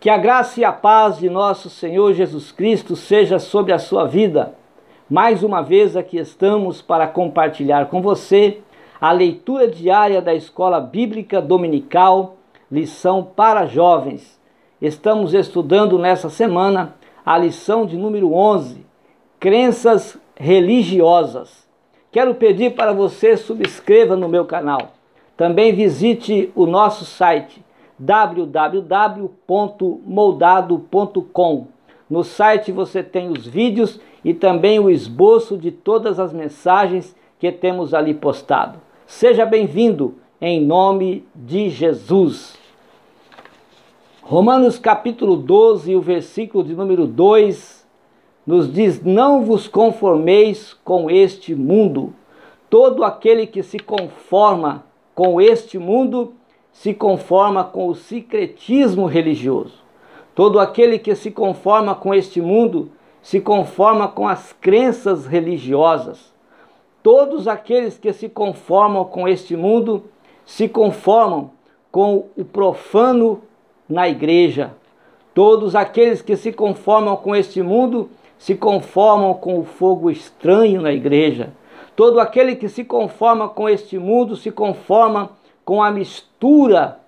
Que a graça e a paz de nosso Senhor Jesus Cristo seja sobre a sua vida. Mais uma vez aqui estamos para compartilhar com você a leitura diária da Escola Bíblica Dominical, lição para jovens. Estamos estudando nessa semana a lição de número 11, crenças religiosas. Quero pedir para você subscreva no meu canal. Também visite o nosso site www.moldado.com. No site você tem os vídeos e também o esboço de todas as mensagens que temos ali postado. Seja bem-vindo em nome de Jesus. Romanos capítulo 12, o versículo de número 2, nos diz: não vos conformeis com este mundo. Todo aquele que se conforma com este mundo se conforma com o sincretismo religioso. Todo aquele que se conforma com este mundo se conforma com as crenças religiosas. Todos aqueles que se conformam com este mundo se conformam com o profano na igreja. Todos aqueles que se conformam com este mundo se conformam com o fogo estranho na igreja. Todo aquele que se conforma com este mundo se conforma com a mistura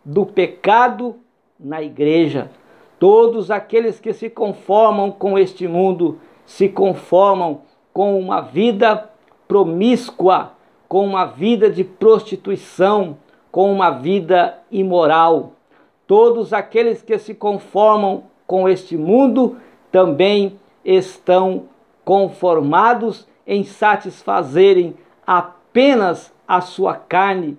do pecado na igreja. Todos aqueles que se conformam com este mundo se conformam com uma vida promíscua, com uma vida de prostituição, com uma vida imoral. Todos aqueles que se conformam com este mundo também estão conformados em satisfazerem apenas a sua carne,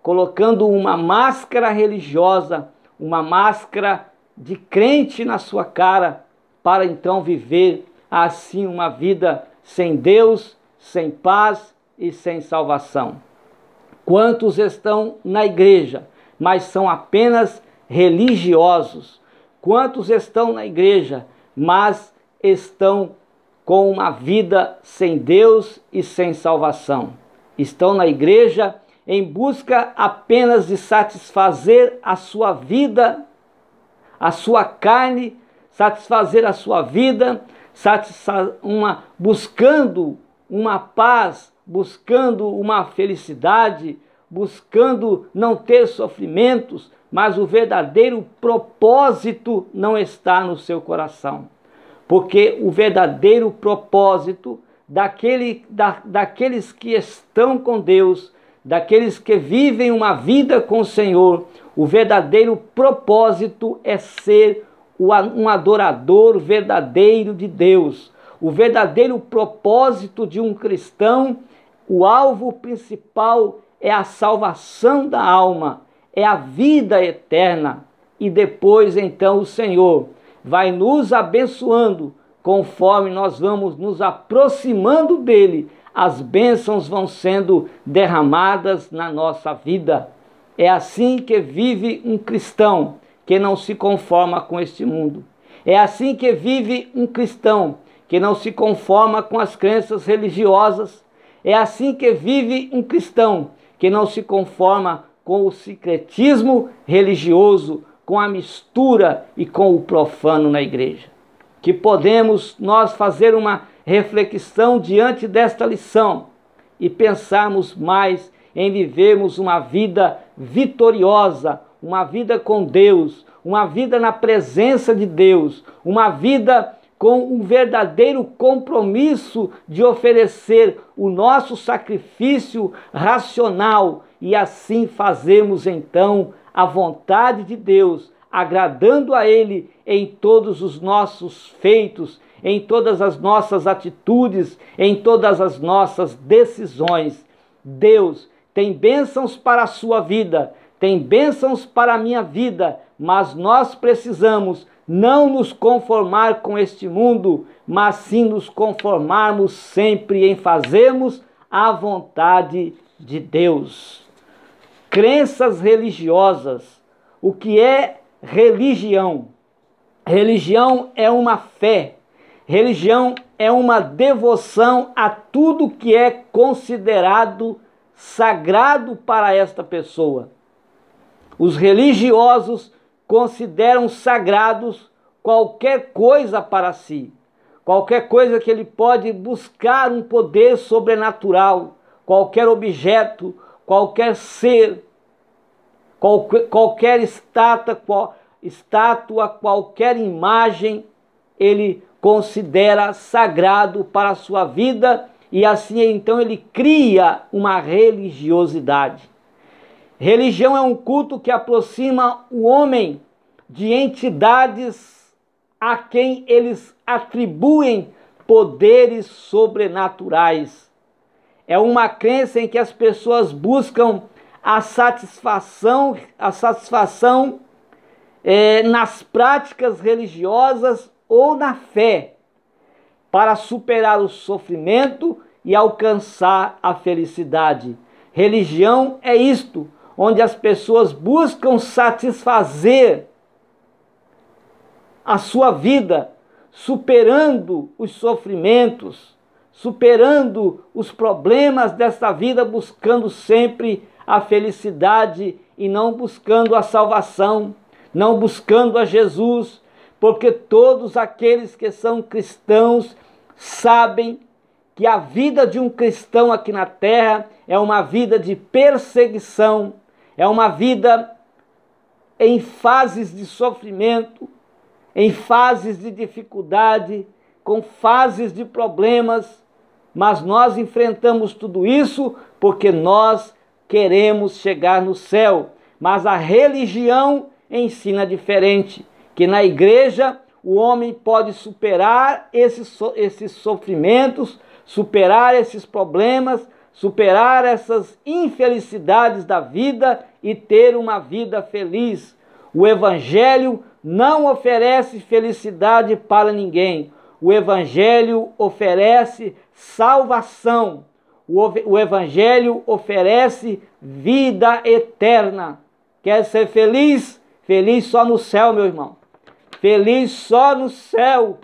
colocando uma máscara religiosa, uma máscara de crente na sua cara, para então viver assim uma vida sem Deus, sem paz e sem salvação. Quantos estão na igreja, mas são apenas religiosos? Quantos estão na igreja, mas estão com uma vida sem Deus e sem salvação? Estão na igreja em busca apenas de satisfazer a sua vida, a sua carne, satisfazer a sua vida, buscando uma paz, buscando uma felicidade, buscando não ter sofrimentos, mas o verdadeiro propósito não está no seu coração. Porque o verdadeiro propósito daqueles que estão com Deus, daqueles que vivem uma vida com o Senhor, o verdadeiro propósito é ser um adorador verdadeiro de Deus. O verdadeiro propósito de um cristão, o alvo principal é a salvação da alma, é a vida eterna. E depois então o Senhor vai nos abençoando, conforme nós vamos nos aproximando dele, as bênçãos vão sendo derramadas na nossa vida. É assim que vive um cristão que não se conforma com este mundo. É assim que vive um cristão que não se conforma com as crenças religiosas. É assim que vive um cristão que não se conforma com o sincretismo religioso, com a mistura e com o profano na igreja. Que podemos nós fazer uma reflexão diante desta lição e pensarmos mais em vivermos uma vida vitoriosa, uma vida com Deus, uma vida na presença de Deus, uma vida com um verdadeiro compromisso de oferecer o nosso sacrifício racional e assim fazermos então a vontade de Deus, agradando a Ele em todos os nossos feitos, em todas as nossas atitudes, em todas as nossas decisões. Deus tem bênçãos para a sua vida, tem bênçãos para a minha vida, mas nós precisamos não nos conformar com este mundo, mas sim nos conformarmos sempre em fazermos a vontade de Deus. Crenças religiosas. O que é religião? Religião é uma fé. Religião é uma devoção a tudo que é considerado sagrado para esta pessoa. Os religiosos consideram sagrados qualquer coisa para si, qualquer coisa que ele pode buscar um poder sobrenatural, qualquer objeto, qualquer ser, qualquer estátua, qualquer imagem, ele considera sagrado para a sua vida, e assim então ele cria uma religiosidade. Religião é um culto que aproxima o homem de entidades a quem eles atribuem poderes sobrenaturais. É uma crença em que as pessoas buscam a satisfação nas práticas religiosas ou na fé, para superar o sofrimento e alcançar a felicidade. Religião é isto, onde as pessoas buscam satisfazer a sua vida, superando os sofrimentos, superando os problemas desta vida, buscando sempre a felicidade e não buscando a salvação, não buscando a Jesus, porque todos aqueles que são cristãos sabem que a vida de um cristão aqui na terra é uma vida de perseguição, é uma vida em fases de sofrimento, em fases de dificuldade, com fases de problemas, mas nós enfrentamos tudo isso porque nós queremos chegar no céu. Mas a religião ensina diferente, que na igreja o homem pode superar esses sofrimentos, superar esses problemas, superar essas infelicidades da vida e ter uma vida feliz. O Evangelho não oferece felicidade para ninguém. O Evangelho oferece salvação. O Evangelho oferece vida eterna. Quer ser feliz? Feliz só no céu, meu irmão. Feliz só no céu.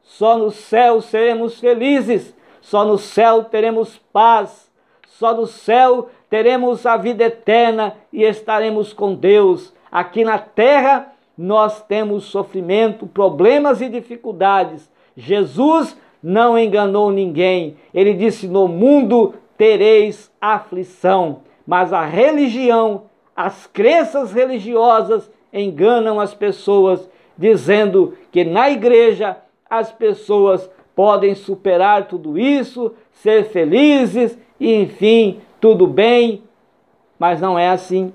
Só no céu seremos felizes. Só no céu teremos paz. Só no céu teremos a vida eterna e estaremos com Deus. Aqui na terra nós temos sofrimento, problemas e dificuldades. Jesus não enganou ninguém. Ele disse: no mundo tereis aflição. Mas a religião, as crenças religiosas enganam as pessoas, dizendo que na igreja as pessoas podem superar tudo isso, ser felizes e enfim, tudo bem, mas não é assim.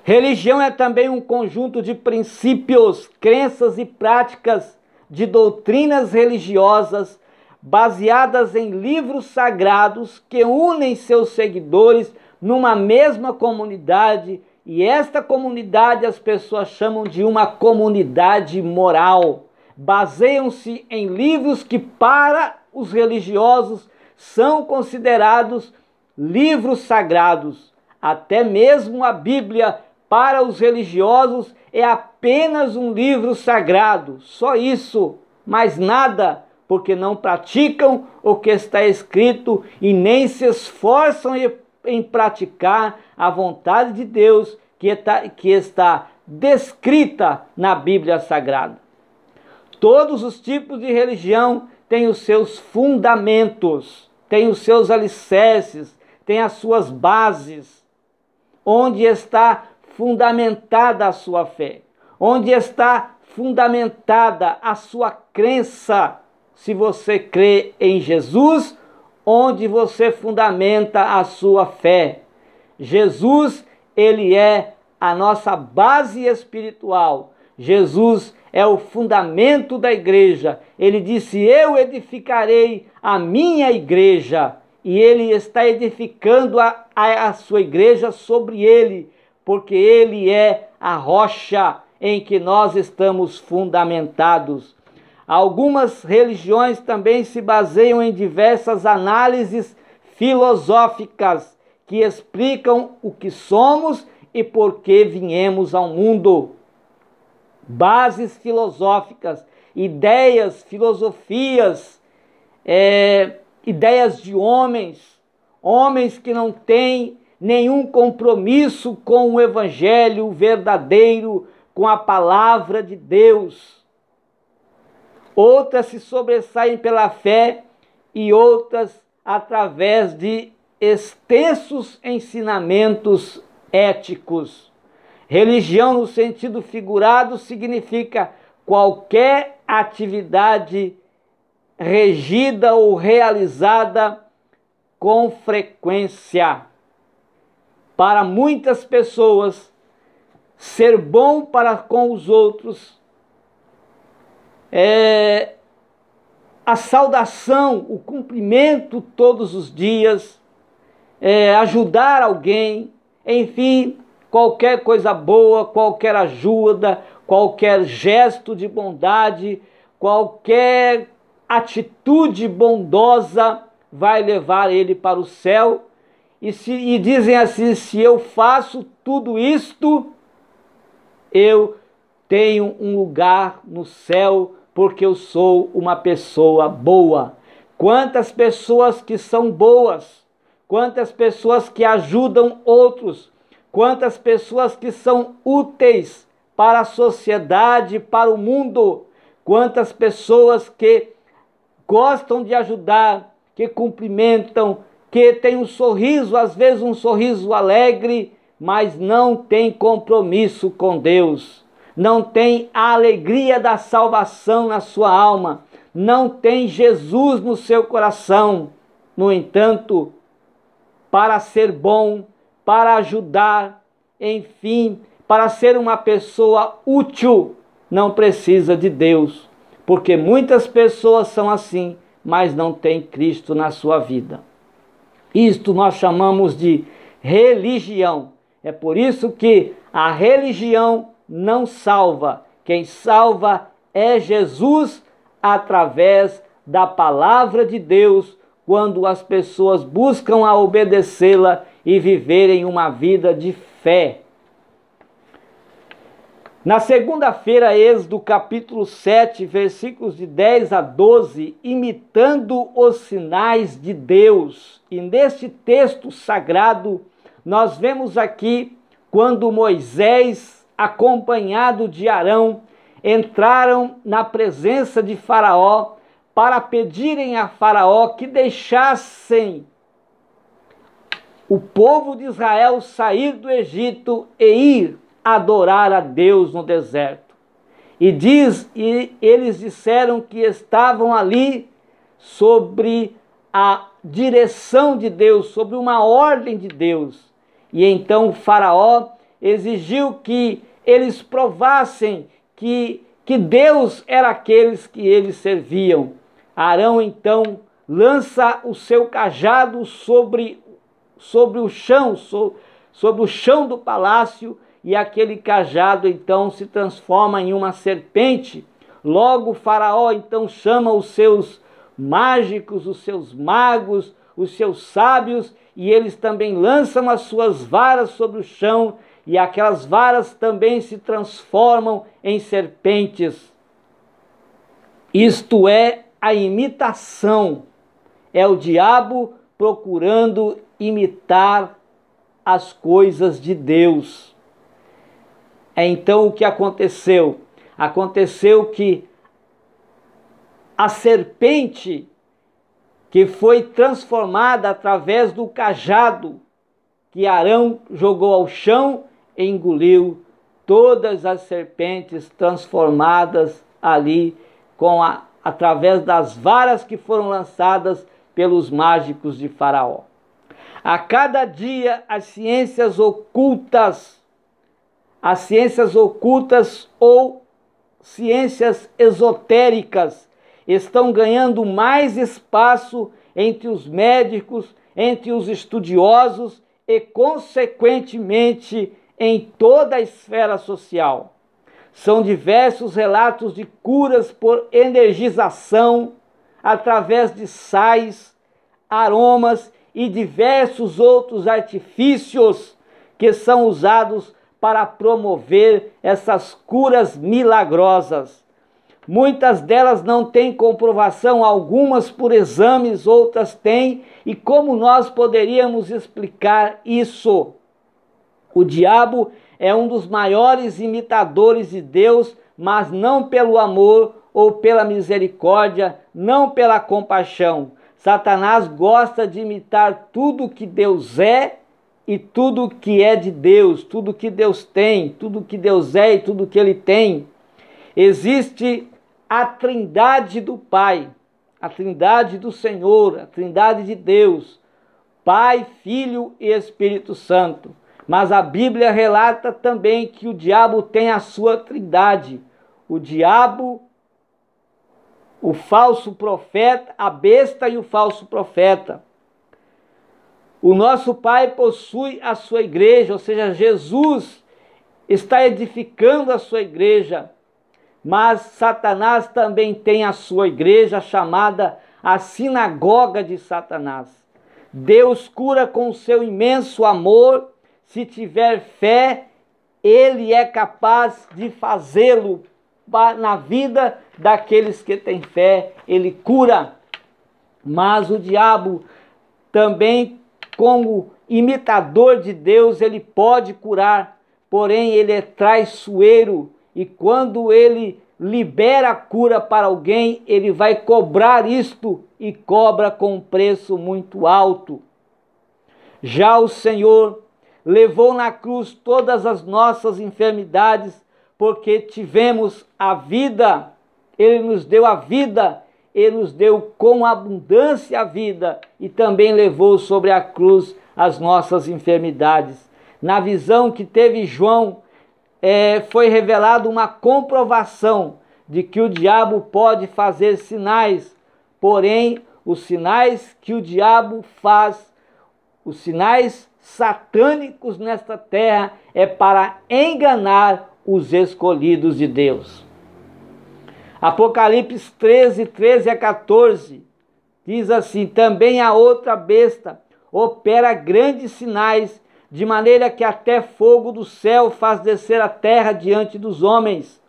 Religião é também um conjunto de princípios, crenças e práticas de doutrinas religiosas baseadas em livros sagrados que unem seus seguidores numa mesma comunidade, e esta comunidade as pessoas chamam de uma comunidade moral. Baseiam-se em livros que para os religiosos são considerados livros sagrados. Até mesmo a Bíblia para os religiosos é apenas um livro sagrado, só isso, mais nada, porque não praticam o que está escrito e nem se esforçam em praticar a vontade de Deus que está descrita na Bíblia Sagrada. Todos os tipos de religião têm os seus fundamentos, têm os seus alicerces, têm as suas bases, onde está fundamentada a sua fé, onde está fundamentada a sua crença. Se você crê em Jesus, onde você fundamenta a sua fé. Jesus, ele é a nossa base espiritual. Jesus é o fundamento da igreja. Ele disse: eu edificarei a minha igreja. E ele está edificando a sua igreja sobre ele, porque ele é a rocha em que nós estamos fundamentados. Algumas religiões também se baseiam em diversas análises filosóficas que explicam o que somos e por que viemos ao mundo. Bases filosóficas, ideias, filosofias, ideias de homens que não têm nenhum compromisso com o evangelho verdadeiro, com a palavra de Deus. Outras se sobressaem pela fé e outras através de extensos ensinamentos éticos. Religião, no sentido figurado, significa qualquer atividade regida ou realizada com frequência. Para muitas pessoas, ser bom para com os outros a saudação, o cumprimento todos os dias, ajudar alguém, enfim, qualquer coisa boa, qualquer ajuda, qualquer gesto de bondade, qualquer atitude bondosa vai levar ele para o céu. E dizem assim: se eu faço tudo isto, eu tenho um lugar no céu, porque eu sou uma pessoa boa. Quantas pessoas que são boas, quantas pessoas que ajudam outros, quantas pessoas que são úteis para a sociedade, para o mundo, quantas pessoas que gostam de ajudar, que cumprimentam, que têm um sorriso, às vezes um sorriso alegre, mas não tem compromisso com Deus, não tem a alegria da salvação na sua alma, não tem Jesus no seu coração. No entanto, para ser bom, para ajudar, enfim, para ser uma pessoa útil, não precisa de Deus, porque muitas pessoas são assim, mas não têm Cristo na sua vida. Isto nós chamamos de religião. É por isso que a religião não salva. Quem salva é Jesus através da palavra de Deus, quando as pessoas buscam a obedecê-la e viverem uma vida de fé. Na segunda-feira, Êxodo capítulo 7, versículos de 10 a 12, imitando os sinais de Deus. E neste texto sagrado, nós vemos aqui quando Moisés, acompanhado de Arão, entraram na presença de Faraó para pedirem a Faraó que deixassem o povo de Israel sair do Egito e ir adorar a Deus no deserto. E eles disseram que estavam ali sobre a direção de Deus, sobre uma ordem de Deus. E então o Faraó exigiu que eles provassem que Deus era aqueles que eles serviam. Arão então lança o seu cajado sobre o chão, sobre o chão do palácio, e aquele cajado então se transforma em uma serpente. Logo o Faraó então chama os seus mágicos, os seus magos, os seus sábios, e eles também lançam as suas varas sobre o chão, e aquelas varas também se transformam em serpentes. Isto é a imitação, é o diabo procurando imitar as coisas de Deus. Então o que aconteceu? Aconteceu que a serpente que foi transformada através do cajado que Arão jogou ao chão, engoliu todas as serpentes transformadas ali através das varas que foram lançadas pelos mágicos de Faraó. A cada dia as ciências ocultas ou ciências esotéricas estão ganhando mais espaço entre os médicos, entre os estudiosos e, consequentemente, em toda a esfera social. São diversos relatos de curas por energização, através de sais, aromas e diversos outros artifícios que são usados para promover essas curas milagrosas. Muitas delas não têm comprovação, algumas por exames, outras têm. E como nós poderíamos explicar isso? O diabo é um dos maiores imitadores de Deus, mas não pelo amor ou pela misericórdia, não pela compaixão. Satanás gosta de imitar tudo que Deus é e tudo que é de Deus, tudo que Deus tem, tudo que Deus é e tudo que Ele tem. Existe a Trindade do Pai, a Trindade do Senhor, a Trindade de Deus, Pai, Filho e Espírito Santo. Mas a Bíblia relata também que o diabo tem a sua trindade. O diabo, o falso profeta, a besta e o falso profeta. O nosso Pai possui a sua igreja, ou seja, Jesus está edificando a sua igreja. Mas Satanás também tem a sua igreja, chamada a sinagoga de Satanás. Deus cura com seu imenso amor. Se tiver fé, Ele é capaz de fazê-lo na vida daqueles que têm fé. Ele cura. Mas o diabo também, como imitador de Deus, ele pode curar. Porém, ele é traiçoeiro. E quando ele libera a cura para alguém, ele vai cobrar isto e cobra com um preço muito alto. Já o Senhor levou na cruz todas as nossas enfermidades, porque tivemos a vida. Ele nos deu a vida, Ele nos deu com abundância a vida e também levou sobre a cruz as nossas enfermidades. Na visão que teve João, foi revelada uma comprovação de que o diabo pode fazer sinais, porém os sinais que o diabo faz, os sinais satânicos nesta terra, é para enganar os escolhidos de Deus. Apocalipse 13, 13 a 14, diz assim: também a outra besta opera grandes sinais, de maneira que até fogo do céu faz descer a terra diante dos homens.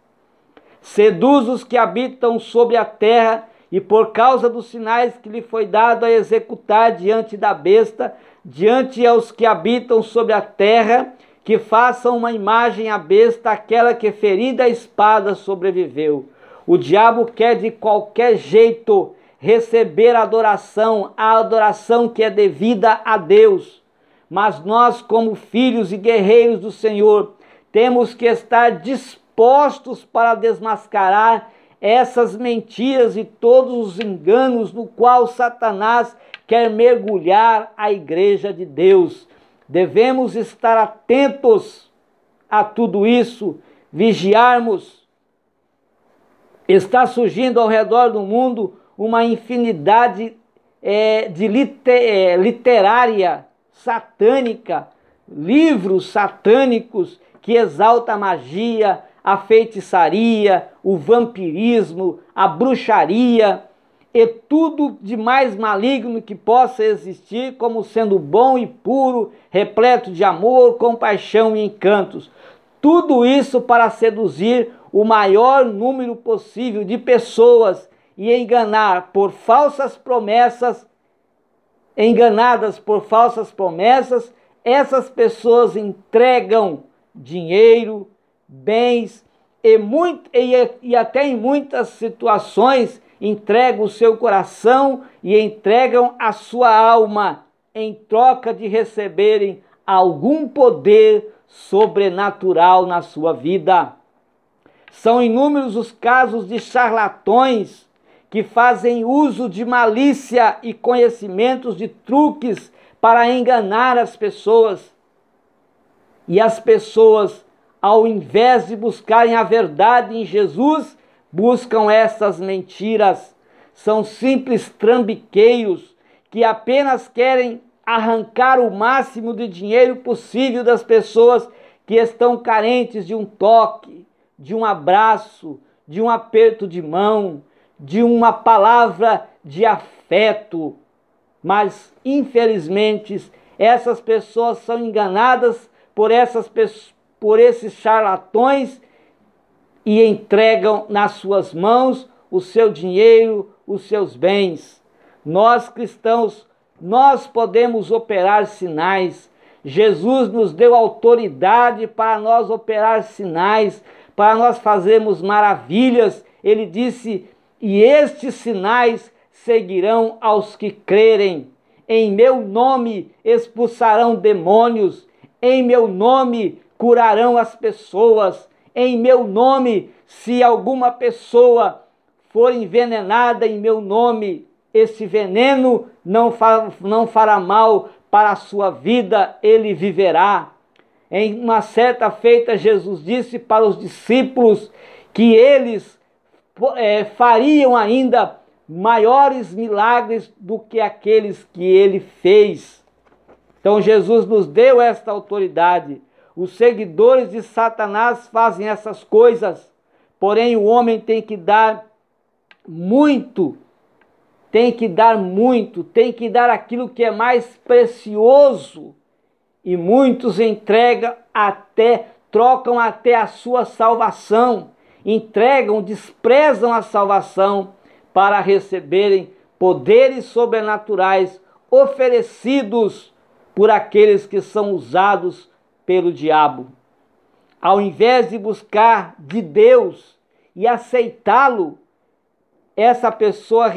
Seduz os que habitam sobre a terra, e por causa dos sinais que lhe foi dado a executar diante da besta, diante aos que habitam sobre a terra, que façam uma imagem à besta, aquela que ferida a espada sobreviveu. O diabo quer de qualquer jeito receber a adoração que é devida a Deus. Mas nós, como filhos e guerreiros do Senhor, temos que estar dispostos para desmascarar essas mentiras e todos os enganos no qual Satanás quer mergulhar a igreja de Deus. Devemos estar atentos a tudo isso, vigiarmos. Está surgindo ao redor do mundo uma infinidade literária satânica, livros satânicos que exaltam a magia, a feitiçaria, o vampirismo, a bruxaria e tudo de mais maligno que possa existir, como sendo bom e puro, repleto de amor, compaixão e encantos. Tudo isso para seduzir o maior número possível de pessoas e enganar por falsas promessas. Enganadas por falsas promessas, essas pessoas entregam dinheiro, bens e até em muitas situações entregam o seu coração e entregam a sua alma em troca de receberem algum poder sobrenatural na sua vida. São inúmeros os casos de charlatões que fazem uso de malícia e conhecimentos de truques para enganar as pessoas. E as pessoas, ao invés de buscarem a verdade em Jesus, buscam essas mentiras. São simples trambiqueiros que apenas querem arrancar o máximo de dinheiro possível das pessoas que estão carentes de um toque, de um abraço, de um aperto de mão, de uma palavra de afeto. Mas, infelizmente, essas pessoas são enganadas por esses charlatões e entregam nas suas mãos o seu dinheiro, os seus bens. Nós cristãos, nós podemos operar sinais. Jesus nos deu autoridade para nós operar sinais, para nós fazermos maravilhas. Ele disse: e estes sinais seguirão aos que crerem. Em meu nome expulsarão demônios, em meu nome curarão as pessoas, em meu nome, se alguma pessoa for envenenada em meu nome, esse veneno não fará mal para a sua vida, ele viverá. Em uma certa feita, Jesus disse para os discípulos que eles fariam ainda maiores milagres do que aqueles que ele fez. Então Jesus nos deu esta autoridade. Os seguidores de Satanás fazem essas coisas, porém o homem tem que dar muito, tem que dar aquilo que é mais precioso, e muitos trocam até a sua salvação, desprezam a salvação para receberem poderes sobrenaturais oferecidos por aqueles que são usados pelo diabo. Ao invés de buscar de Deus e aceitá-lo, essa pessoa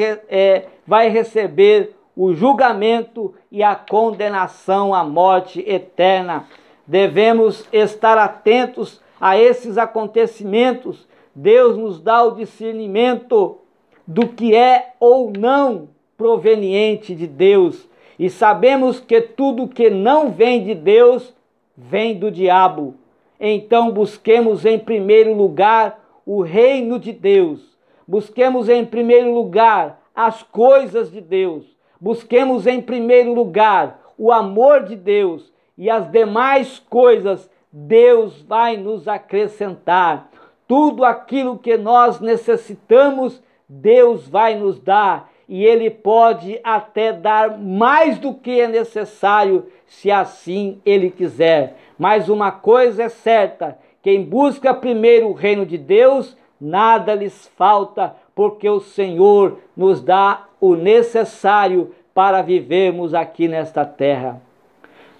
vai receber o julgamento e a condenação à morte eterna. Devemos estar atentos a esses acontecimentos. Deus nos dá o discernimento do que é ou não proveniente de Deus. E sabemos que tudo que não vem de Deus vem do diabo. Então busquemos em primeiro lugar o reino de Deus. Busquemos em primeiro lugar as coisas de Deus. Busquemos em primeiro lugar o amor de Deus, e as demais coisas Deus vai nos acrescentar. Tudo aquilo que nós necessitamos, Deus vai nos dar, e Ele pode até dar mais do que é necessário, se assim Ele quiser. Mas uma coisa é certa: quem busca primeiro o reino de Deus, nada lhes falta, porque o Senhor nos dá o necessário para vivermos aqui nesta terra.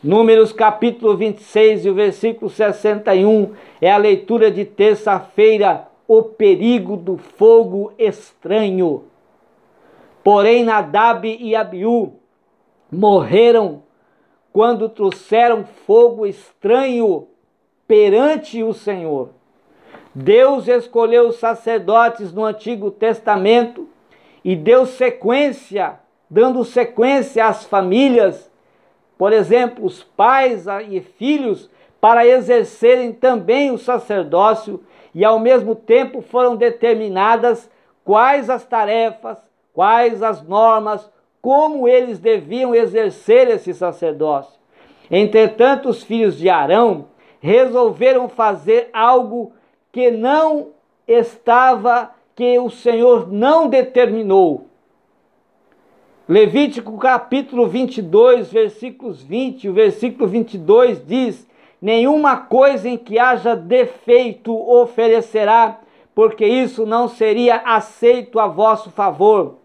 Números capítulo 26 e o versículo 61 é a leitura de terça-feira, o perigo do fogo estranho. Porém Nadab e Abiú morreram quando trouxeram fogo estranho perante o Senhor. Deus escolheu os sacerdotes no Antigo Testamento e dando sequência às famílias, por exemplo, os pais e filhos, para exercerem também o sacerdócio, e ao mesmo tempo foram determinadas quais as tarefas, quais as normas, como eles deviam exercer esse sacerdócio. Entretanto, os filhos de Arão resolveram fazer algo que o Senhor não determinou. Levítico capítulo 22, versículos 20, o versículo 22 diz: nenhuma coisa em que haja defeito oferecerá, porque isso não seria aceito a vosso favor.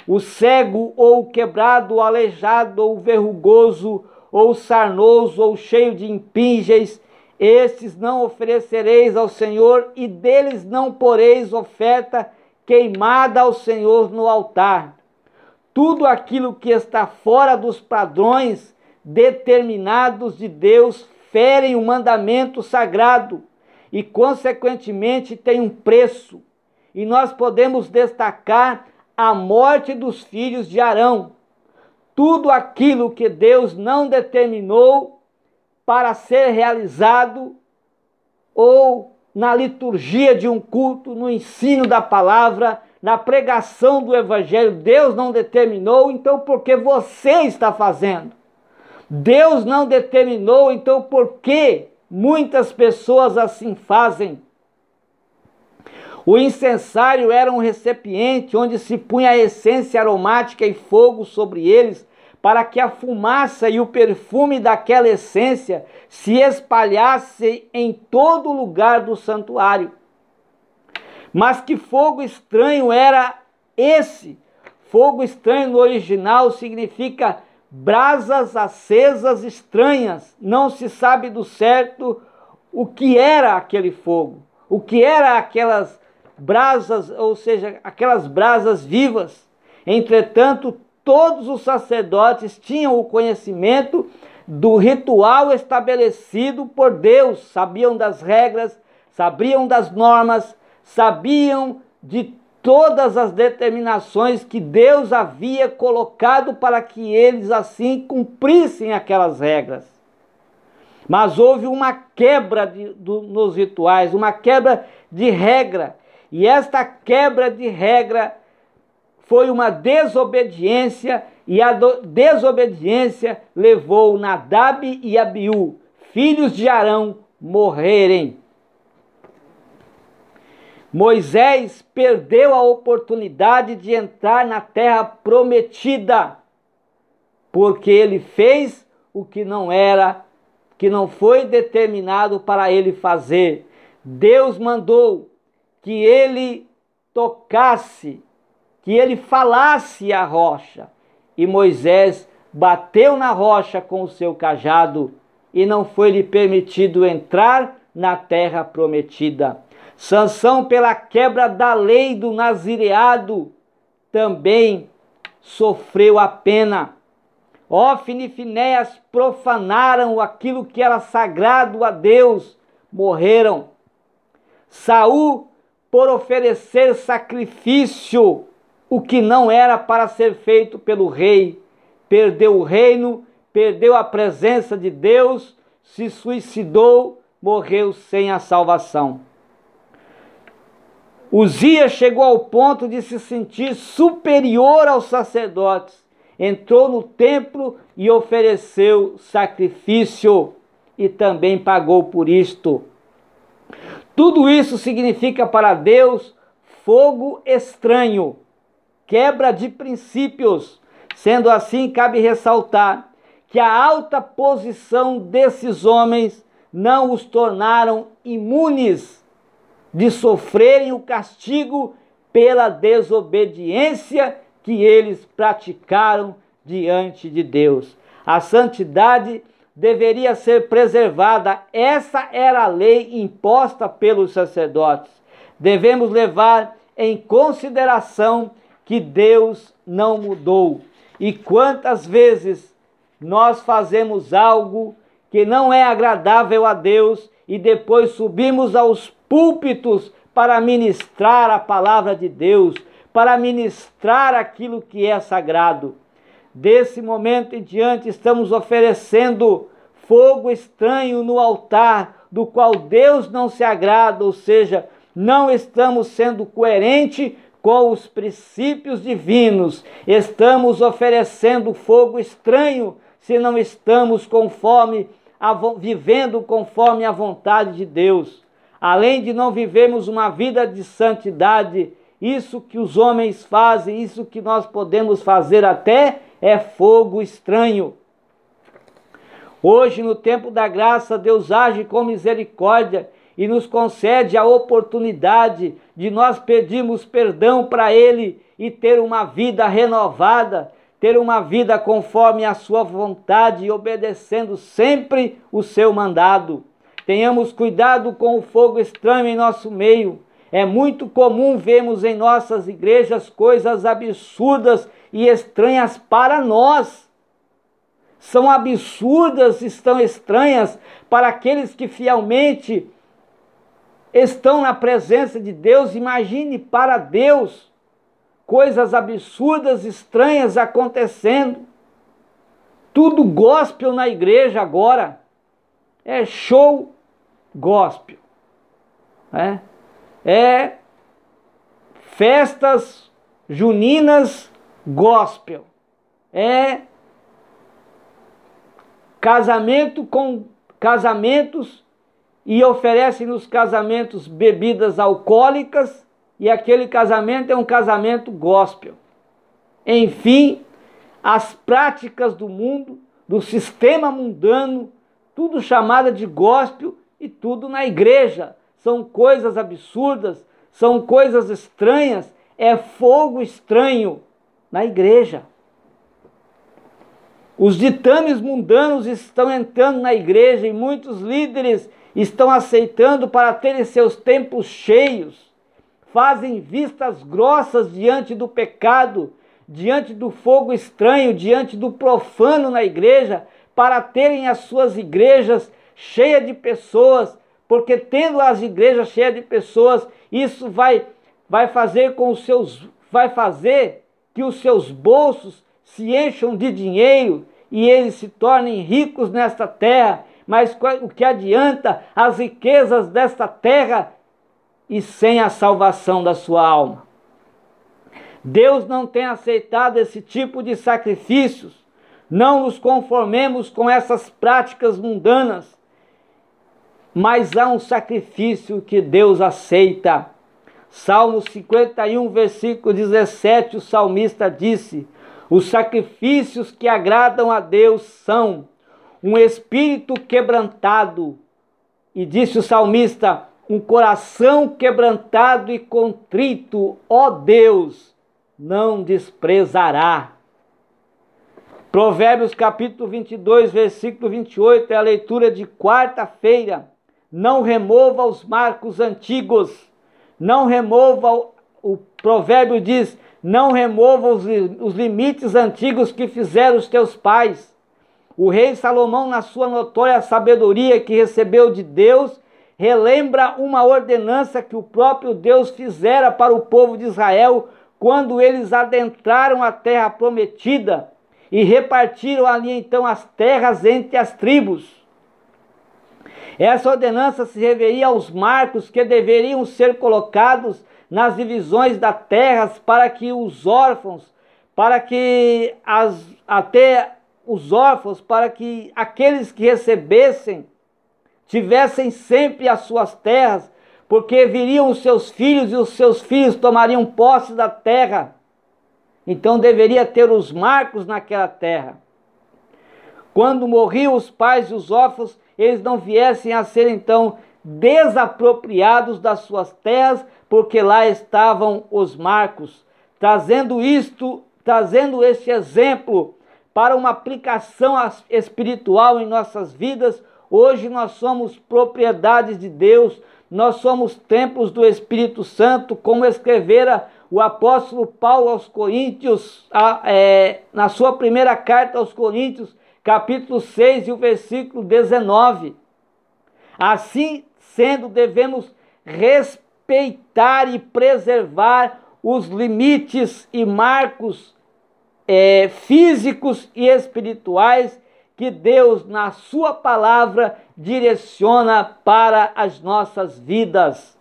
O cego, ou o quebrado, ou aleijado, ou verrugoso, ou sarnoso, ou cheio de impinges, estes não oferecereis ao Senhor, e deles não poreis oferta queimada ao Senhor no altar. Tudo aquilo que está fora dos padrões determinados de Deus ferem o mandamento sagrado e, consequentemente, tem um preço. E nós podemos destacar a morte dos filhos de Arão. Tudo aquilo que Deus não determinou para ser realizado, ou na liturgia de um culto, no ensino da palavra, na pregação do evangelho, Deus não determinou, então por que você está fazendo? Deus não determinou, então por que muitas pessoas assim fazem? O incensário era um recipiente onde se punha a essência aromática e fogo sobre eles, para que a fumaça e o perfume daquela essência se espalhasse em todo lugar do santuário. Mas que fogo estranho era esse? Fogo estranho no original significa brasas acesas estranhas. Não se sabe do certo o que era aquele fogo, o que era aquelas brasas, ou seja, aquelas brasas vivas. Entretanto, todos os sacerdotes tinham o conhecimento do ritual estabelecido por Deus, sabiam das regras, sabiam das normas, sabiam de todas as determinações que Deus havia colocado para que eles assim cumprissem aquelas regras. Mas houve uma quebra nos rituais, uma quebra de regra, e esta quebra de regra foi uma desobediência, e a desobediência levou Nadab e Abiú, filhos de Arão, morrerem. Moisés perdeu a oportunidade de entrar na terra prometida, porque ele fez o que não foi determinado para ele fazer. Deus mandou que ele tocasse, que ele falasse à rocha, e Moisés bateu na rocha com o seu cajado, e não foi-lhe permitido entrar na terra prometida. Sansão, pela quebra da lei do nazireado, também sofreu a pena. Ofne e Finéias profanaram aquilo que era sagrado a Deus, morreram. Saul, por oferecer sacrifício, o que não era para ser feito pelo rei, perdeu o reino, perdeu a presença de Deus, se suicidou, morreu sem a salvação. Uzias chegou ao ponto de se sentir superior aos sacerdotes. Entrou no templo e ofereceu sacrifício e também pagou por isto. Tudo isso significa para Deus fogo estranho, quebra de princípios. Sendo assim, cabe ressaltar que a alta posição desses homens não os tornaram imunes de sofrerem o castigo pela desobediência que eles praticaram diante de Deus. A santidade deveria ser preservada. Essa era a lei imposta pelos sacerdotes. Devemos levar em consideração que Deus não mudou. E quantas vezes nós fazemos algo que não é agradável a Deus e depois subimos aos púlpitos para ministrar a palavra de Deus, para ministrar aquilo que é sagrado. Desse momento em diante estamos oferecendo fogo estranho no altar, do qual Deus não se agrada, ou seja, não estamos sendo coerentes com os princípios divinos. Estamos oferecendo fogo estranho se não estamos vivendo conforme a vontade de Deus. Além de não vivermos uma vida de santidade, isso que os homens fazem, isso que nós podemos fazer até, é fogo estranho. Hoje, no tempo da graça, Deus age com misericórdia e nos concede a oportunidade de nós pedirmos perdão para Ele e ter uma vida renovada, ter uma vida conforme a sua vontade e obedecendo sempre o seu mandado. Tenhamos cuidado com o fogo estranho em nosso meio. É muito comum vermos em nossas igrejas coisas absurdas e estranhas para nós. São absurdas, estão estranhas para aqueles que fielmente estão na presença de Deus. Imagine para Deus coisas absurdas, estranhas acontecendo. Tudo gospel na igreja agora. É show gospel. É festas juninas gospel. É casamentos e oferecem nos casamentos bebidas alcoólicas e aquele casamento é um casamento gospel. Enfim, as práticas do mundo, do sistema mundano, tudo chamada de gospel e tudo na igreja. São coisas absurdas, são coisas estranhas, é fogo estranho na igreja. Os ditames mundanos estão entrando na igreja e muitos líderes estão aceitando para terem seus templos cheios. Fazem vistas grossas diante do pecado, diante do fogo estranho, diante do profano na igreja, para terem as suas igrejas cheias de pessoas, porque tendo as igrejas cheias de pessoas, isso vai fazer que os seus bolsos se encham de dinheiro e eles se tornem ricos nesta terra. Mas o que adianta as riquezas desta terra e sem a salvação da sua alma? Deus não tem aceitado esse tipo de sacrifícios. Não nos conformemos com essas práticas mundanas, mas há um sacrifício que Deus aceita. Salmo 51, versículo 17, o salmista disse: os sacrifícios que agradam a Deus são um espírito quebrantado. E disse o salmista: um coração quebrantado e contrito, ó Deus, não desprezará. Provérbios capítulo 22, versículo 28, é a leitura de quarta-feira. Não remova os marcos antigos. Não remova, o provérbio diz, não remova os limites antigos que fizeram os teus pais. O rei Salomão, na sua notória sabedoria que recebeu de Deus, relembra uma ordenança que o próprio Deus fizera para o povo de Israel quando eles adentraram a terra prometida e repartiram ali então as terras entre as tribos. Essa ordenança se referia aos marcos que deveriam ser colocados nas divisões da terra para que os órfãos, para que aqueles que recebessem tivessem sempre as suas terras, porque viriam os seus filhos e os seus filhos tomariam posse da terra. Então deveria ter os marcos naquela terra. Quando morriam os pais e os órfãos, eles não viessem a ser então desapropriados das suas terras, porque lá estavam os marcos. Trazendo este exemplo para uma aplicação espiritual em nossas vidas, hoje nós somos propriedades de Deus, nós somos templos do Espírito Santo, como escrevera o apóstolo Paulo aos Coríntios, na sua primeira carta aos Coríntios, capítulo 6 e o versículo 19. Assim sendo, devemos respeitar e preservar os limites e marcos físicos e espirituais que Deus, na sua palavra, direciona para as nossas vidas.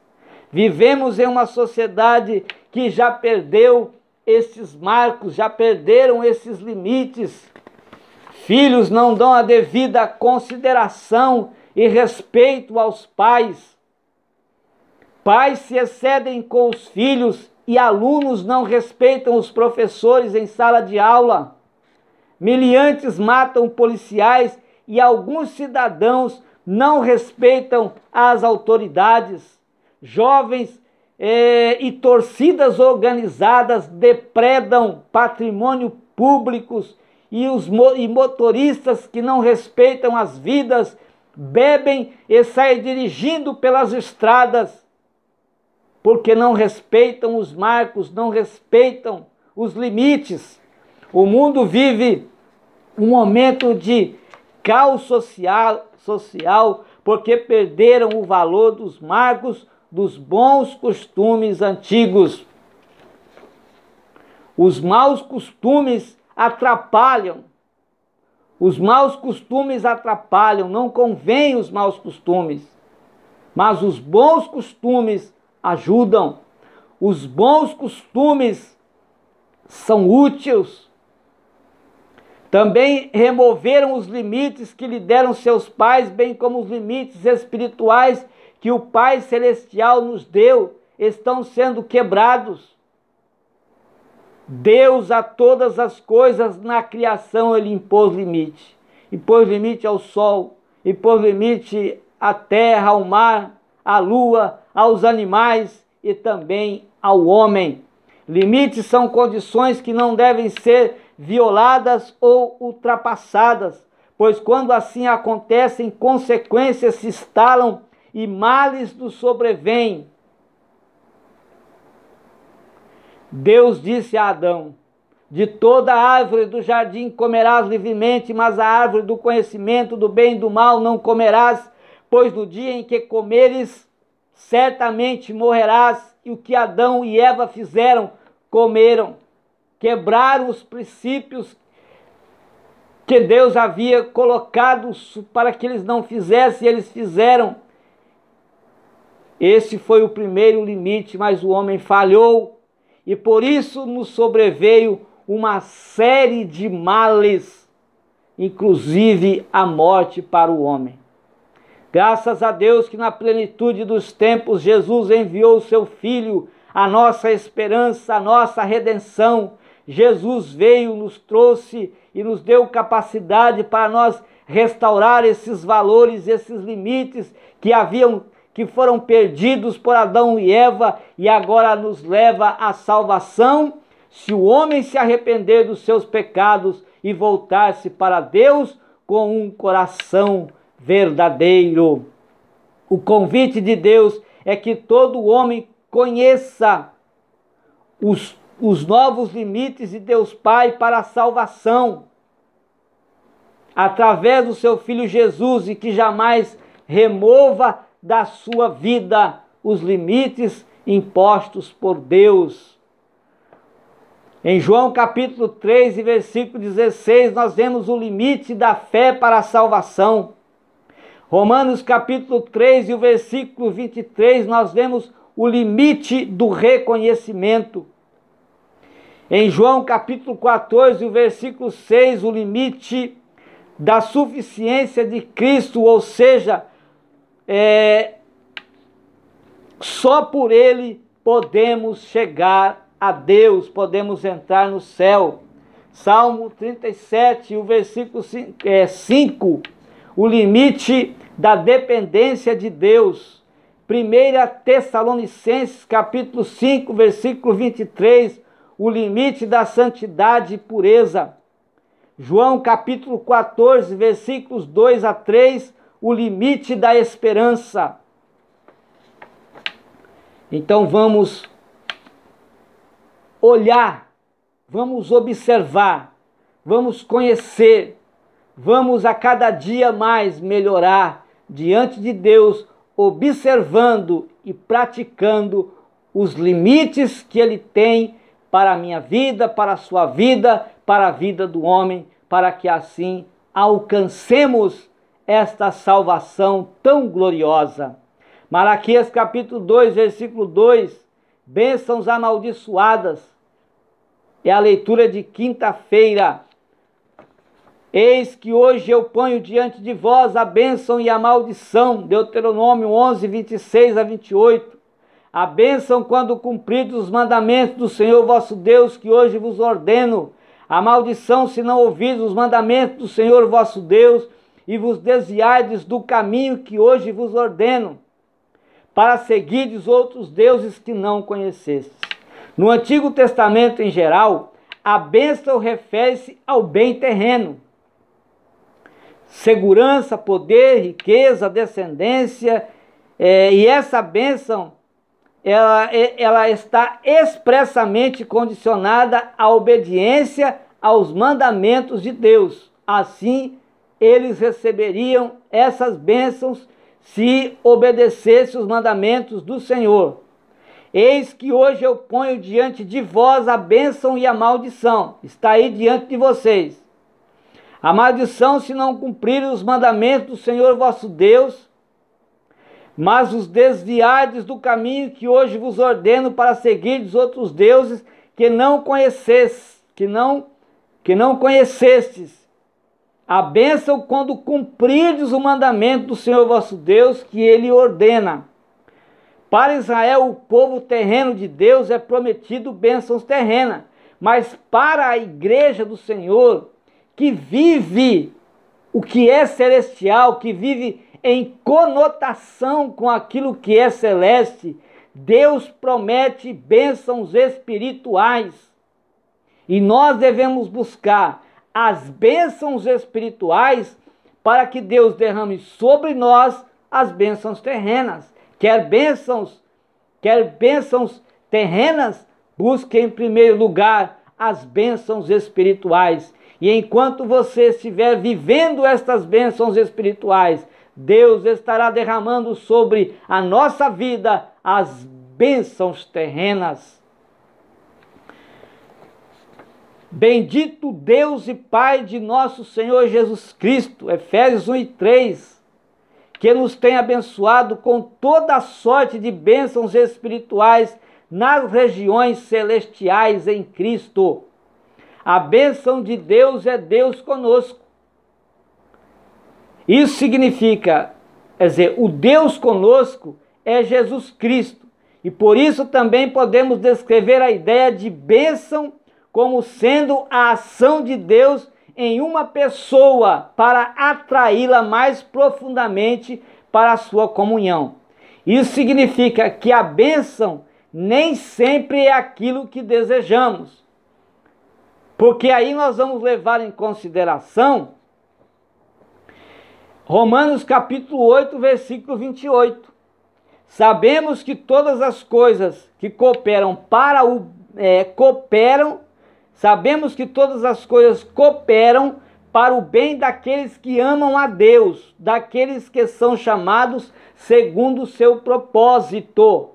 Vivemos em uma sociedade que já perdeu esses marcos, já perderam esses limites. Filhos não dão a devida consideração e respeito aos pais. Pais se excedem com os filhos e alunos não respeitam os professores em sala de aula. Miliantes matam policiais e alguns cidadãos não respeitam as autoridades. Jovens e torcidas organizadas depredam patrimônio públicos e motoristas que não respeitam as vidas bebem e saem dirigindo pelas estradas porque não respeitam os marcos, não respeitam os limites. O mundo vive um momento de caos social porque perderam o valor dos marcos, dos bons costumes antigos. Os maus costumes atrapalham. Os maus costumes atrapalham, não convém os maus costumes. Mas os bons costumes ajudam. Os bons costumes são úteis. Também removeram os limites que lhe deram seus pais, bem como os limites espirituais que o Pai Celestial nos deu, estão sendo quebrados. Deus a todas as coisas na criação ele impôs limite. Impôs limite ao sol, impôs limite à terra, ao mar, à lua, aos animais, e também ao homem. Limites são condições que não devem ser violadas ou ultrapassadas, pois quando assim acontecem, consequências se instalam e males nos sobrevêm. Deus disse a Adão: de toda árvore do jardim comerás livremente, mas a árvore do conhecimento do bem e do mal não comerás, pois no dia em que comeres, certamente morrerás. E o que Adão e Eva fizeram? Comeram, quebraram os princípios que Deus havia colocado para que eles não fizessem, e eles fizeram. Esse foi o primeiro limite, mas o homem falhou, e por isso nos sobreveio uma série de males, inclusive a morte para o homem. Graças a Deus que na plenitude dos tempos Jesus enviou o seu Filho, a nossa esperança, a nossa redenção. Jesus veio, nos trouxe e nos deu capacidade para nós restaurar esses valores, esses limites que foram perdidos por Adão e Eva, e agora nos leva à salvação, se o homem se arrepender dos seus pecados e voltar-se para Deus com um coração verdadeiro. O convite de Deus é que todo homem conheça os novos limites de Deus Pai para a salvação, através do seu Filho Jesus, e que jamais remova da sua vida os limites impostos por Deus. Em João capítulo 3 e versículo 16, nós vemos o limite da fé para a salvação. Romanos capítulo 3 e o versículo 23, nós vemos o limite do reconhecimento. Em João capítulo 14 e o versículo 6, o limite da suficiência de Cristo, ou seja, só por Ele podemos chegar a Deus, podemos entrar no céu. Salmo 37, o versículo 5, o limite da dependência de Deus. 1 Tessalonicenses capítulo 5, versículo 23, o limite da santidade e pureza. João capítulo 14, versículos 2 a 3, o limite da esperança. Então vamos olhar, vamos observar, vamos conhecer, vamos a cada dia mais melhorar diante de Deus, observando e praticando os limites que Ele tem para a minha vida, para a sua vida, para a vida do homem, para que assim alcancemos esta salvação tão gloriosa. Malaquias capítulo 2, versículo 2, bênçãos amaldiçoadas, é a leitura de quinta-feira. Eis que hoje eu ponho diante de vós a bênção e a maldição, Deuteronômio 11, 26 a 28. A bênção quando cumpridos os mandamentos do Senhor vosso Deus, que hoje vos ordeno. A maldição se não ouvirdes os mandamentos do Senhor vosso Deus, e vos desviardes do caminho que hoje vos ordeno, para seguirdes outros deuses que não conhecestes. No Antigo Testamento em geral, a bênção refere-se ao bem terreno. Segurança, poder, riqueza, descendência, e essa bênção ela está expressamente condicionada à obediência aos mandamentos de Deus. Assim, eles receberiam essas bênçãos se obedecessem os mandamentos do Senhor. Eis que hoje eu ponho diante de vós a bênção e a maldição. Está aí diante de vocês. A maldição se não cumprirem os mandamentos do Senhor vosso Deus, mas os desviardes do caminho que hoje vos ordeno, para seguirdes outros deuses que não conhecestes, que não conhecestes. A bênção quando cumprirdes o mandamento do Senhor vosso Deus, que Ele ordena. Para Israel, o povo terreno de Deus, é prometido bênçãos terrenas, mas para a igreja do Senhor, que vive o que é celestial, que vive em conotação com aquilo que é celeste, Deus promete bênçãos espirituais e nós devemos buscar as bênçãos espirituais para que Deus derrame sobre nós as bênçãos terrenas. Quer bênçãos terrenas, busque em primeiro lugar as bênçãos espirituais. E enquanto você estiver vivendo estas bênçãos espirituais, Deus estará derramando sobre a nossa vida as bênçãos terrenas. Bendito Deus e Pai de nosso Senhor Jesus Cristo, Efésios 1:3, que nos tem abençoado com toda a sorte de bênçãos espirituais nas regiões celestiais em Cristo. A bênção de Deus é Deus conosco. Isso significa, o Deus conosco é Jesus Cristo. E por isso também podemos descrever a ideia de bênção como sendo a ação de Deus em uma pessoa para atraí-la mais profundamente para a sua comunhão. Isso significa que a bênção nem sempre é aquilo que desejamos. Porque aí nós vamos levar em consideração Romanos capítulo 8, versículo 28. Sabemos que todas as coisas que cooperam para o bem daqueles que amam a Deus, daqueles que são chamados segundo o seu propósito.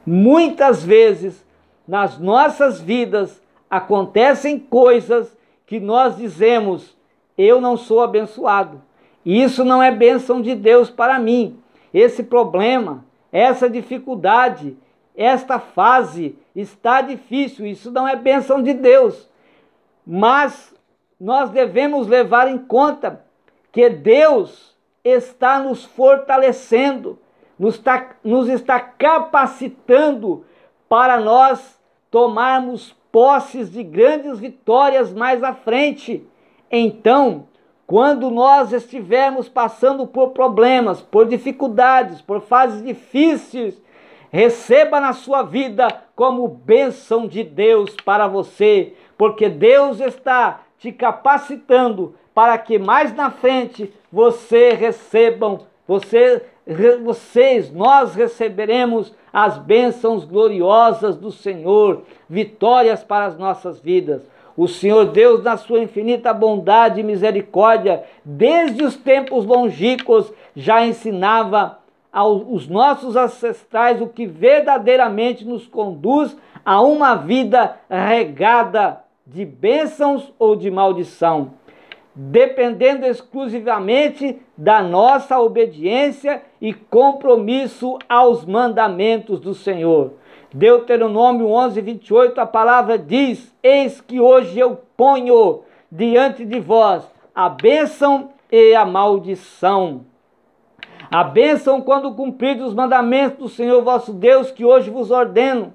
Muitas vezes nas nossas vidas acontecem coisas que nós dizemos: eu não sou abençoado, isso não é bênção de Deus para mim. Esse problema, essa dificuldade, esta fase está difícil, isso não é bênção de Deus. Mas nós devemos levar em conta que Deus está nos fortalecendo, nos está capacitando para nós tomarmos posses de grandes vitórias mais à frente. Então, quando nós estivermos passando por problemas, por dificuldades, por fases difíceis, receba na sua vida como bênção de Deus para você, porque Deus está te capacitando para que mais na frente nós receberemos as bênçãos gloriosas do Senhor, vitórias para as nossas vidas. O Senhor Deus, na sua infinita bondade e misericórdia, desde os tempos longínquos, já ensinava aos nossos ancestrais o que verdadeiramente nos conduz a uma vida regada de bênçãos ou de maldição, dependendo exclusivamente da nossa obediência e compromisso aos mandamentos do Senhor. Deuteronômio 11:28, a palavra diz: eis que hoje eu ponho diante de vós a bênção e a maldição. A bênção quando cumprirdes os mandamentos do Senhor vosso Deus, que hoje vos ordeno.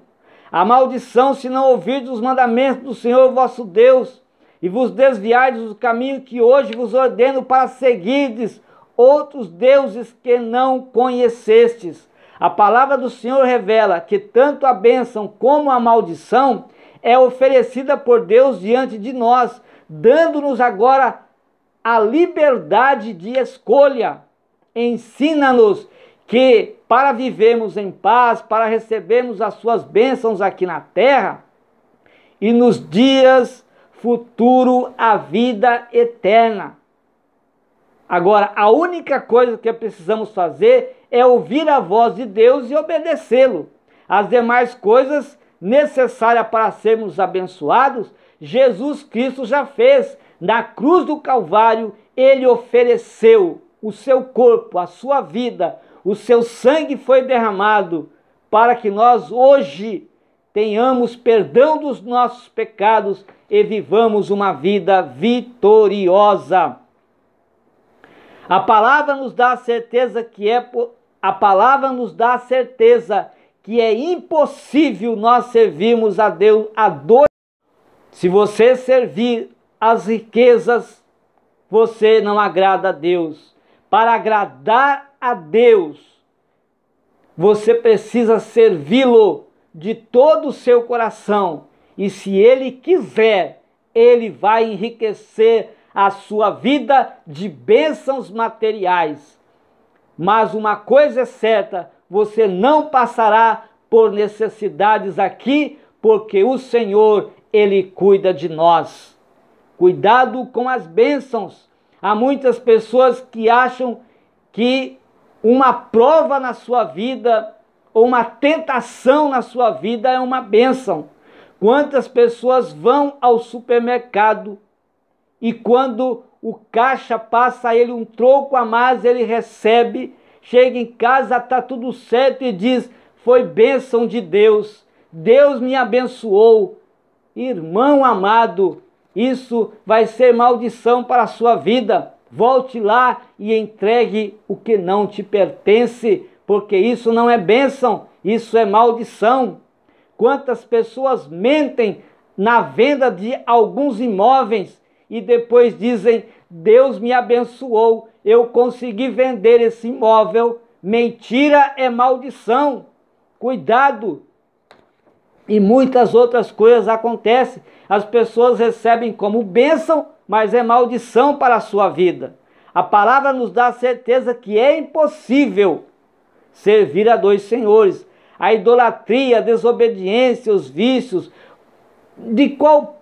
A maldição se não ouvirdes os mandamentos do Senhor vosso Deus, e vos desviardes do caminho que hoje vos ordeno para seguirdes outros deuses que não conhecestes. A palavra do Senhor revela que tanto a bênção como a maldição é oferecida por Deus diante de nós, dando-nos agora a liberdade de escolha. Ensina-nos que para vivermos em paz, para recebermos as suas bênçãos aqui na terra e nos dias futuros a vida eterna. Agora, a única coisa que precisamos fazer é ouvir a voz de Deus e obedecê-lo. As demais coisas necessárias para sermos abençoados, Jesus Cristo já fez. Na cruz do Calvário, ele ofereceu o seu corpo, a sua vida, o seu sangue foi derramado para que nós hoje tenhamos perdão dos nossos pecados e vivamos uma vida vitoriosa. A palavra nos dá a certeza que é impossível nós servirmos a Deus a dois. Se você servir as riquezas, você não agrada a Deus. Para agradar a Deus, você precisa servi-lo de todo o seu coração. E se ele quiser, ele vai enriquecer a sua vida de bênçãos materiais. Mas uma coisa é certa, você não passará por necessidades aqui, porque o Senhor, Ele cuida de nós. Cuidado com as bênçãos. Há muitas pessoas que acham que uma prova na sua vida, ou uma tentação na sua vida é uma bênção. Quantas pessoas vão ao supermercado e quando o caixa passa a ele um troco a mais, ele recebe, chega em casa, está tudo certo e diz, foi bênção de Deus, Deus me abençoou. Irmão amado, isso vai ser maldição para a sua vida. Volte lá e entregue o que não te pertence, porque isso não é bênção, isso é maldição. Quantas pessoas mentem na venda de alguns imóveis e depois dizem, Deus me abençoou, eu consegui vender esse imóvel. Mentira é maldição. Cuidado. E muitas outras coisas acontecem. As pessoas recebem como bênção, mas é maldição para a sua vida. A palavra nos dá a certeza que é impossível servir a dois senhores. A idolatria, a desobediência, os vícios.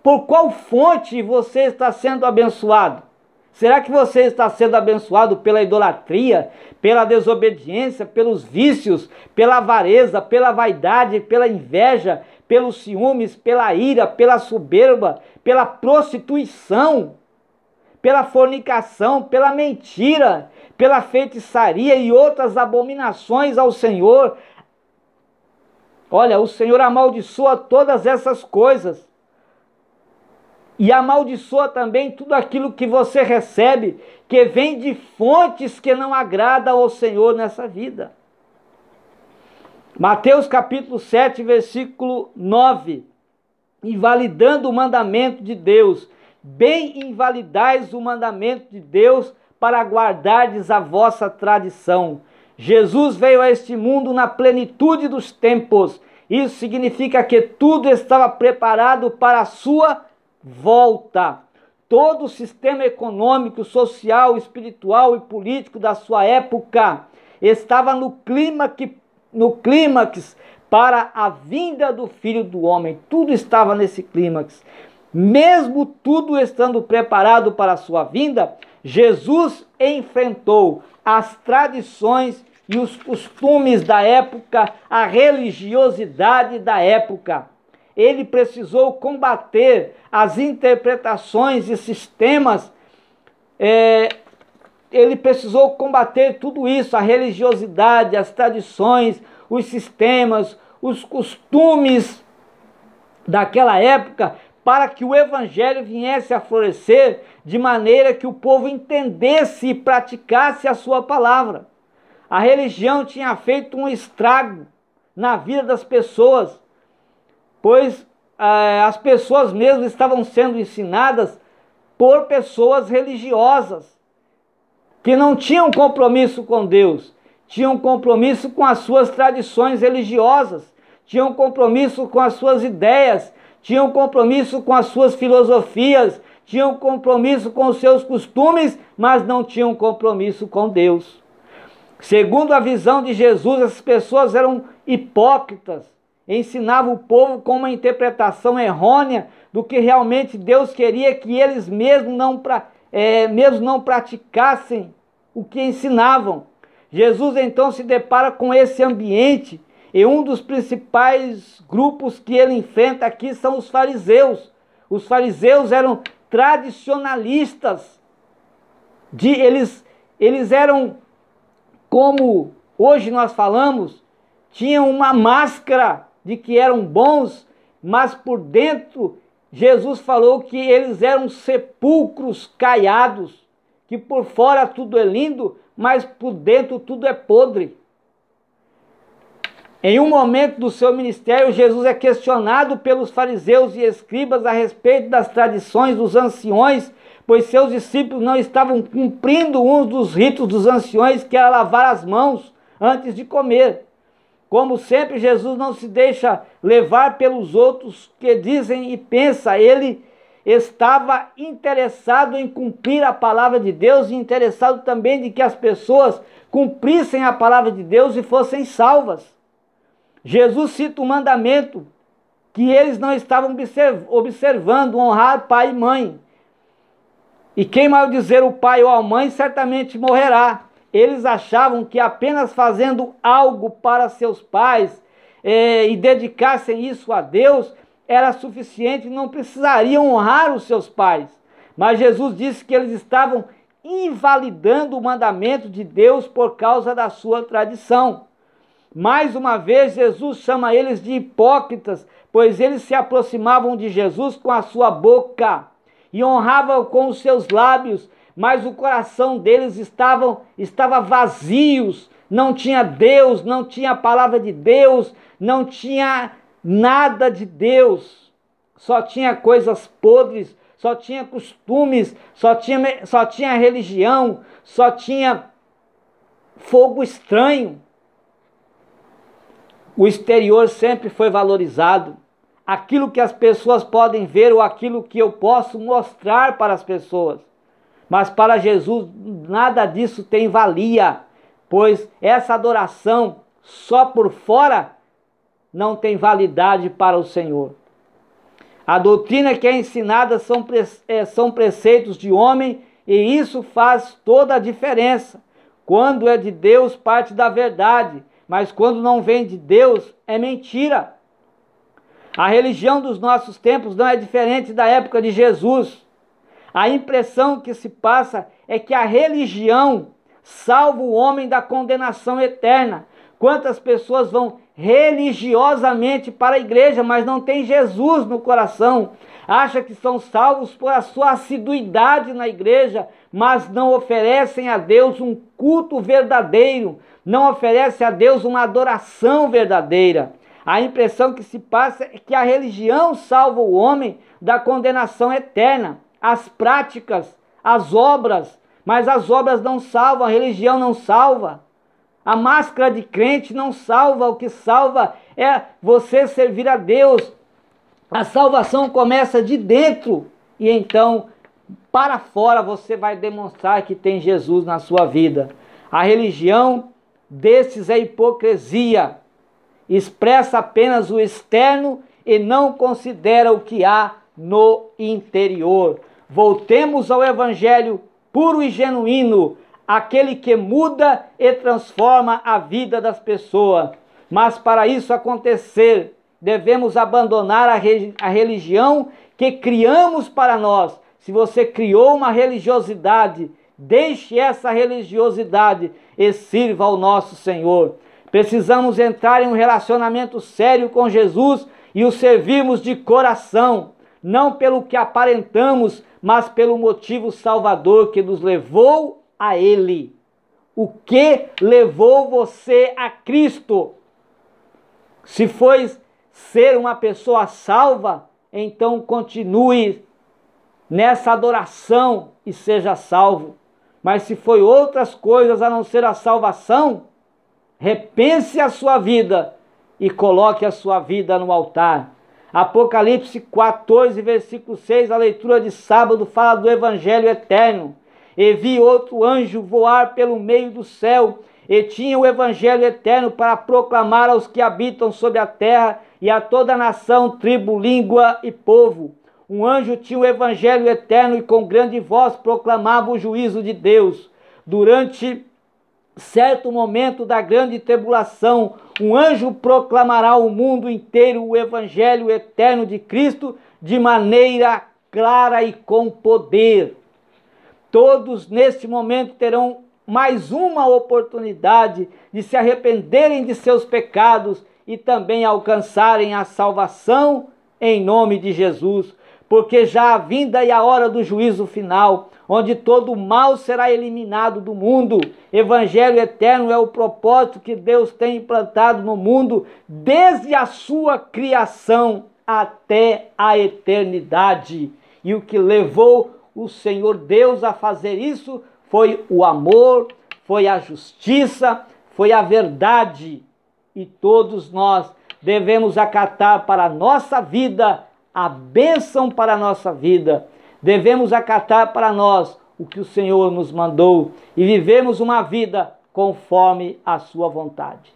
Por qual fonte você está sendo abençoado? Será que você está sendo abençoado pela idolatria, pela desobediência, pelos vícios, pela avareza, pela vaidade, pela inveja, pelos ciúmes, pela ira, pela soberba, pela prostituição, pela fornicação, pela mentira, pela feitiçaria e outras abominações ao Senhor? Olha, o Senhor amaldiçoa todas essas coisas. E amaldiçoa também tudo aquilo que você recebe, que vem de fontes que não agradam ao Senhor nessa vida. Mateus capítulo 7, versículo 9. Invalidando o mandamento de Deus, bem invalidais o mandamento de Deus para guardardes a vossa tradição. Jesus veio a este mundo na plenitude dos tempos. Isso significa que tudo estava preparado para a sua volta. Todo o sistema econômico, social, espiritual e político da sua época estava no clímax para a vinda do Filho do Homem. Tudo estava nesse clímax. Mesmo tudo estando preparado para a sua vinda, Jesus enfrentou as tradições e os costumes da época, a religiosidade da época. Ele precisou combater as interpretações e sistemas, ele precisou combater tudo isso, a religiosidade, as tradições, os sistemas, os costumes daquela época, para que o evangelho viesse a florescer de maneira que o povo entendesse e praticasse a sua palavra. A religião tinha feito um estrago na vida das pessoas, pois as pessoas mesmo estavam sendo ensinadas por pessoas religiosas, que não tinham compromisso com Deus, tinham compromisso com as suas tradições religiosas, tinham compromisso com as suas ideias, tinham compromisso com as suas filosofias, tinham compromisso com os seus costumes, mas não tinham compromisso com Deus. Segundo a visão de Jesus, essas pessoas eram hipócritas, ensinavam o povo com uma interpretação errônea do que realmente Deus queria, que eles mesmo não praticassem o que ensinavam. Jesus então se depara com esse ambiente, e um dos principais grupos que ele enfrenta aqui são os fariseus. Os fariseus eram tradicionalistas, eles eram, como hoje nós falamos, tinham uma máscara de que eram bons, mas por dentro Jesus falou que eles eram sepulcros caiados, que por fora tudo é lindo, mas por dentro tudo é podre. Em um momento do seu ministério, Jesus é questionado pelos fariseus e escribas a respeito das tradições dos anciões, pois seus discípulos não estavam cumprindo um dos ritos dos anciões, que era lavar as mãos antes de comer. Como sempre, Jesus não se deixa levar pelos outros que dizem e pensam. Ele estava interessado em cumprir a palavra de Deus e interessado também de que as pessoas cumprissem a palavra de Deus e fossem salvas. Jesus cita um mandamento que eles não estavam observando: honrar pai e mãe. E quem maldizer o pai ou a mãe certamente morrerá. Eles achavam que apenas fazendo algo para seus pais e dedicassem isso a Deus era suficiente, não precisariam honrar os seus pais. Mas Jesus disse que eles estavam invalidando o mandamento de Deus por causa da sua tradição. Mais uma vez, Jesus chama eles de hipócritas, pois eles se aproximavam de Jesus com a sua boca e honravam com os seus lábios, mas o coração deles estava vazios, não tinha Deus, não tinha a palavra de Deus, não tinha nada de Deus, só tinha coisas podres, só tinha costumes, só tinha religião, só tinha fogo estranho. O exterior sempre foi valorizado, aquilo que as pessoas podem ver ou aquilo que eu posso mostrar para as pessoas. Mas para Jesus nada disso tem valia, pois essa adoração só por fora não tem validade para o Senhor. A doutrina que é ensinada são preceitos de homem, e isso faz toda a diferença. Quando é de Deus, parte da verdade, mas quando não vem de Deus, é mentira. A religião dos nossos tempos não é diferente da época de Jesus. A impressão que se passa é que a religião salva o homem da condenação eterna. Quantas pessoas vão religiosamente para a igreja, mas não tem Jesus no coração? Acha que são salvos por a sua assiduidade na igreja, mas não oferecem a Deus um culto verdadeiro, não oferecem a Deus uma adoração verdadeira. A impressão que se passa é que a religião salva o homem da condenação eterna. As práticas, as obras, mas as obras não salvam, a religião não salva. A máscara de crente não salva, o que salva é você servir a Deus. A salvação começa de dentro e então para fora você vai demonstrar que tem Jesus na sua vida. A religião desses é hipocrisia, expressa apenas o externo e não considera o que há no interior. Voltemos ao evangelho puro e genuíno, aquele que muda e transforma a vida das pessoas. Mas para isso acontecer, devemos abandonar a religião que criamos para nós. Se você criou uma religiosidade, deixe essa religiosidade e sirva ao nosso Senhor. Precisamos entrar em um relacionamento sério com Jesus e o servirmos de coração, não pelo que aparentamos, mas pelo motivo salvador que nos levou a Ele. O que levou você a Cristo? Se foi ser uma pessoa salva, então continue nessa adoração e seja salvo. Mas se foi outras coisas a não ser a salvação, repense a sua vida e coloque a sua vida no altar. Apocalipse 14, versículo 6, a leitura de sábado fala do evangelho eterno. E vi outro anjo voar pelo meio do céu, e tinha o evangelho eterno para proclamar aos que habitam sobre a terra e a toda nação, tribo, língua e povo. Um anjo tinha o evangelho eterno e com grande voz proclamava o juízo de Deus. Durante certo momento da grande tribulação, um anjo proclamará ao mundo inteiro o evangelho eterno de Cristo de maneira clara e com poder. Todos neste momento terão mais uma oportunidade de se arrependerem de seus pecados e também alcançarem a salvação em nome de Jesus, porque já a vinda e a hora do juízo final, onde todo o mal será eliminado do mundo. Evangelho eterno é o propósito que Deus tem implantado no mundo desde a sua criação até a eternidade. E o que levou o Senhor Deus a fazer isso foi o amor, foi a justiça, foi a verdade. e todos nós devemos acatar para a nossa vida a bênção para a nossa vida. Devemos acatar para nós o que o Senhor nos mandou e vivemos uma vida conforme a sua vontade.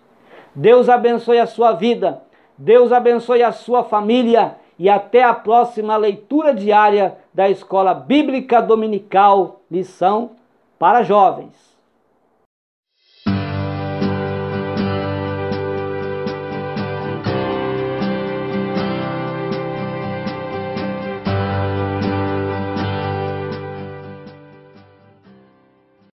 Deus abençoe a sua vida, Deus abençoe a sua família e até a próxima leitura diária da Escola Bíblica Dominical, lição para jovens.